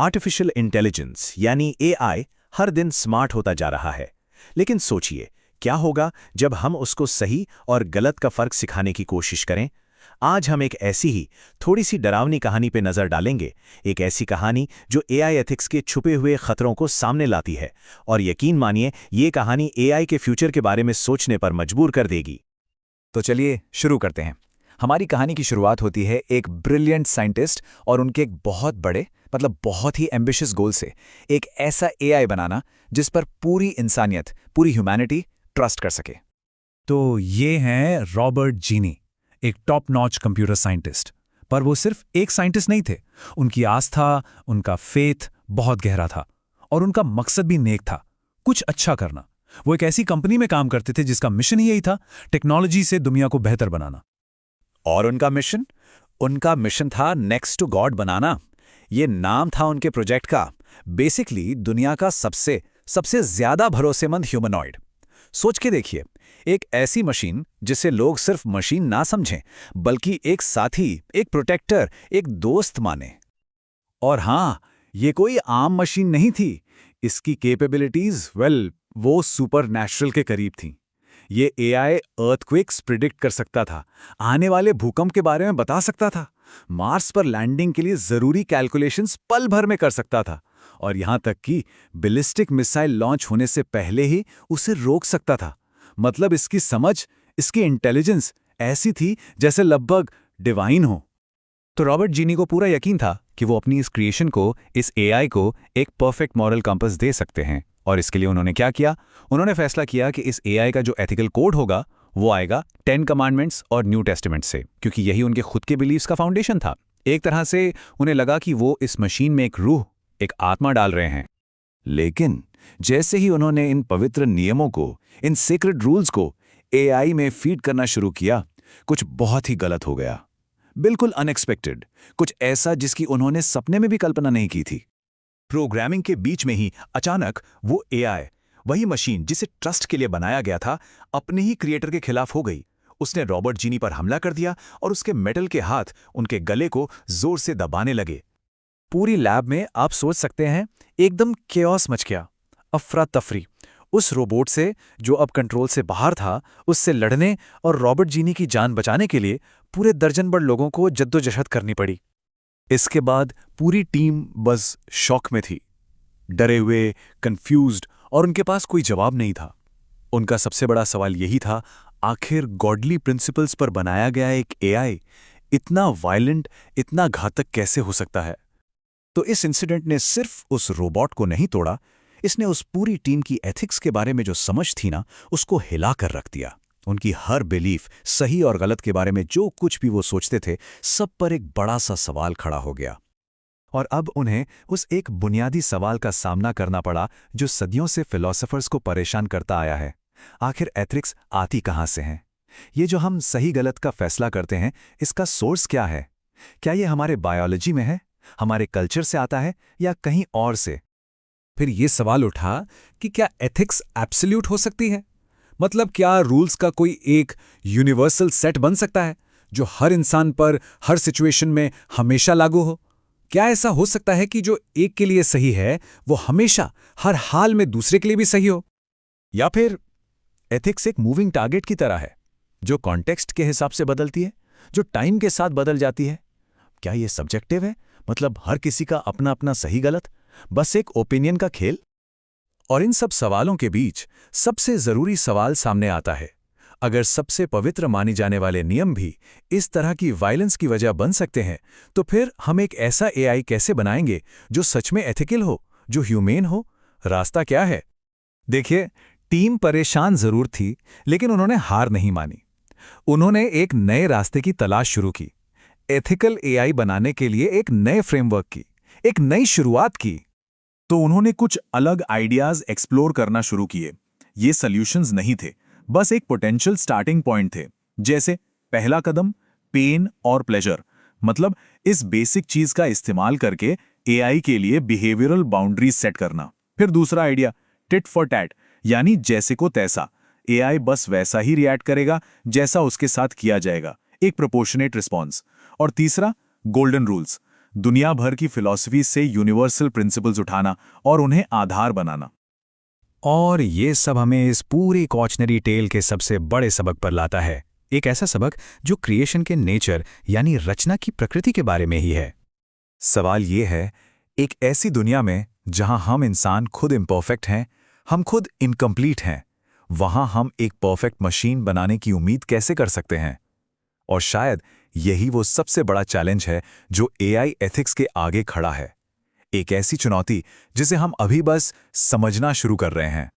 Artificial intelligence यानी AI हर दिन smart होता जा रहा है। लेकिन सोचिए, क्या होगा जब हम उसको सही और गलत का फर्क सिखाने की कोशिश करें? आज हम एक ऐसी ही थोड़ी सी डरावनी कहानी पे नजर डालेंगे, एक ऐसी कहानी जो एआई एथिक्स के छुपे हुए खतरों को सामने लाती है। और यकीन मानिए, ये कहानी एआई के फ्यूचर के बारे में सोचने पर मजबूर कर देगी। तो चलिए शुरू करते हैं। हमारी कहानी की शुरुआत होती है एक ब्रिलियंट साइंटिस्ट और उनके एक बहुत बड़े बहुत ही एम्बिशियस गोल से, एक ऐसा एआई बनाना जिस पर पूरी इंसानियत, पूरी ह्यूमैनिटी ट्रस्ट कर सके। तो ये हैं रॉबर्ट जीनी, एक टॉप नॉच कंप्यूटर साइंटिस्ट। पर वो सिर्फ एक साइंटिस्ट नहीं थे। उनकी आस्था, उनका फेथ बहुत गहरा था और उनका मकसद भी नेक था, कुछ अच्छा करना। वो एक ऐसी कंपनी में काम करते थे जिसका मिशन ही यही था, टेक्नोलॉजी से दुनिया को बेहतर बनाना। और उनका मिशन था नेक्स्ट टू गॉड बनाना। ये नाम था उनके प्रोजेक्ट का। बेसिकली दुनिया का सबसे ज्यादा भरोसेमंद ह्यूमनॉइड। सोच के देखिए, एक ऐसी मशीन जिसे लोग सिर्फ मशीन ना समझें, बल्कि एक साथी, एक प्रोटेक्टर, एक दोस्त माने। और हां, ये कोई आम मशीन नहीं थी। इसकी कैपेबिलिटीज वो सुपर नेचुरल के करीब थीं। ये एआई अर्थक्वेक्स प्रिडिक्ट कर सकता था, आने वाले भूकंप के बारे में बता सकता था, मार्स पर लैंडिंग के लिए जरूरी कैलकुलेशंस पल भर में कर सकता था, और यहां तक कि बैलिस्टिक मिसाइल लॉन्च होने से पहले ही उसे रोक सकता था। मतलब इसकी समझ, इसकी इंटेलिजेंस ऐसी थी जैसे लगभग डिवाइन हो। तो रॉबर्ट जीनी को पूरा यकीन था कि वो अपनी इस क्रिएशन को, इस एआई को एक परफेक्ट मॉरल कंपास दे सकते हैं। और इसके लिए उन्होंने क्या किया? उन्होंने फैसला किया कि इस एआई का जो एथिकल कोड होगा वो आएगा 10 कमांडमेंट्स और न्यू टेस्टामेंट से, क्योंकि यही उनके खुद के बिलीव्स का फाउंडेशन था। एक तरह से उन्हें लगा कि वो इस मशीन में एक रूह, एक आत्मा डाल रहे हैं। लेकिन जैसे ही उन्होंने इन पवित्र नियमों को, इन सीक्रेट रूल्स को एआई में फीड करना शुरू किया, कुछ बहुत ही गलत हो गया। बिल्कुल अनएक्सपेक्टेड, कुछ ऐसा जिसकी उन्होंने सपने में भी कल्पना नहीं की थी। प्रोग्रामिंग के बीच में ही अचानक वो एआई, वही मशीन जिसे ट्रस्ट के लिए बनाया गया था, अपने ही क्रिएटर के खिलाफ हो गई। उसने रॉबर्ट जीनी पर हमला कर दिया और उसके मेटल के हाथ उनके गले को जोर से दबाने लगे। पूरी लैब में आप सोच सकते हैं, एकदम केओस मच गया, अफरा तफरी। उस रोबोट से, जो अब कंट्रोल से बाहर था, उससे लड़ने और रॉबर्ट जीनी की जान बचाने के लिए पूरे दर्जन भर लोगों को जद्दोजहद करनी पड़ी। इसके बाद पूरी टीम बस शॉक में थी, डरे हुए, कंफ्यूज्ड, और उनके पास कोई जवाब नहीं था। उनका सबसे बड़ा सवाल यही था, आखिर गॉडली प्रिंसिपल्स पर बनाया गया एक एआई इतना वायलेंट, इतना घातक कैसे हो सकता है? तो इस इंसिडेंट ने सिर्फ उस रोबोट को नहीं तोड़ा, इसने उस पूरी टीम की एथिक्स के बारे में जो समझ थी ना, उसको हिला कर रख दिया। उनकी हर बिलीफ, सही और गलत के बारे में जो कुछ भी वो सोचते थे, सब पर एक बड़ा सा सवाल खड़ा हो गया। और अब उन्हें उस एक बुनियादी सवाल का सामना करना पड़ा जो सदियों से फिलोसोफर्स को परेशान करता आया है। आखिर एथिक्स आती कहाँ से हैं? ये जो हम सही गलत का फैसला करते हैं, इसका सोर्स क्या है? क्या ये हमारे बायोलॉजी में है, हमारे कल्चर से आता है, या कहीं और से? फिर ये सवाल उठा कि क्या एथिक्स एब्सोल्यूट हो सकती है? मतलब क्या रूल्स का कोई एक यूनिवर्सल सेट बन सकता है जो हर इंसान पर, हर सिचुएशन में हमेशा लागू हो? क्या ऐसा हो सकता है कि जो एक के लिए सही है वो हमेशा, हर हाल में दूसरे के लिए भी सही हो? या फिर एथिक्स एक मूविंग टारगेट की तरह है, जो कॉन्टेक्स्ट के हिसाब से बदलती है, जो टाइम के साथ बदल जाती है? क्या ये सब्जेक्टिव है, मतलब हर किसी का अपना अपना सही गलत, बस एक ओपिनियन का खेल? और इन सब सवालों के बीच सबसे जरूरी सवाल सामने आता है, अगर सबसे पवित्र मानी जाने वाले नियम भी इस तरह की वायलेंस की वजह बन सकते हैं, तो फिर हम एक ऐसा एआई कैसे बनाएंगे जो सच में एथिकल हो, जो ह्यूमेन हो? रास्ता क्या है? देखिए, टीम परेशान जरूर थी, लेकिन उन्होंने हार नहीं मानी। उन्होंने एक नए रास्ते की तलाश शुरू की, एथिकल एआई बनाने के लिए एक नए फ्रेमवर्क की, एक नई शुरुआत की। तो उन्होंने कुछ अलग आइडियाज एक्सप्लोर करना शुरू किए। ये सॉल्यूशंस नहीं थे, बस एक पोटेंशियल स्टार्टिंग पॉइंट थे। जैसे पहला कदम, पेन और प्लेजर, मतलब इस बेसिक चीज का इस्तेमाल करके एआई के लिए बिहेवियरल बाउंड्रीज सेट करना। फिर दूसरा आइडिया, टिट फॉर टैट, यानी जैसे को तैसा। एआई बस वैसा ही रिएक्ट करेगा जैसा उसके साथ किया जाएगा, एक प्रोपोर्शनेट रिस्पॉन्स। और तीसरा, गोल्डन रूल्स, दुनिया भर की फिलॉसफी से यूनिवर्सल प्रिंसिपल्स उठाना और उन्हें आधार बनाना। और ये सब हमें इस पूरी कॉशनरी टेल के सबसे बड़े सबक पर लाता है, एक ऐसा सबक जो क्रिएशन के नेचर यानी रचना की प्रकृति के बारे में ही है। सवाल ये है, एक ऐसी दुनिया में जहां हम इंसान खुद इम्परफेक्ट हैं, हम खुद इनकम्प्लीट हैं, वहां हम एक परफेक्ट मशीन बनाने की उम्मीद कैसे कर सकते हैं? और शायद यही वो सबसे बड़ा चैलेंज है जो एआई एथिक्स के आगे खड़ा है। एक ऐसी चुनौती जिसे हम अभी बस समझना शुरू कर रहे हैं।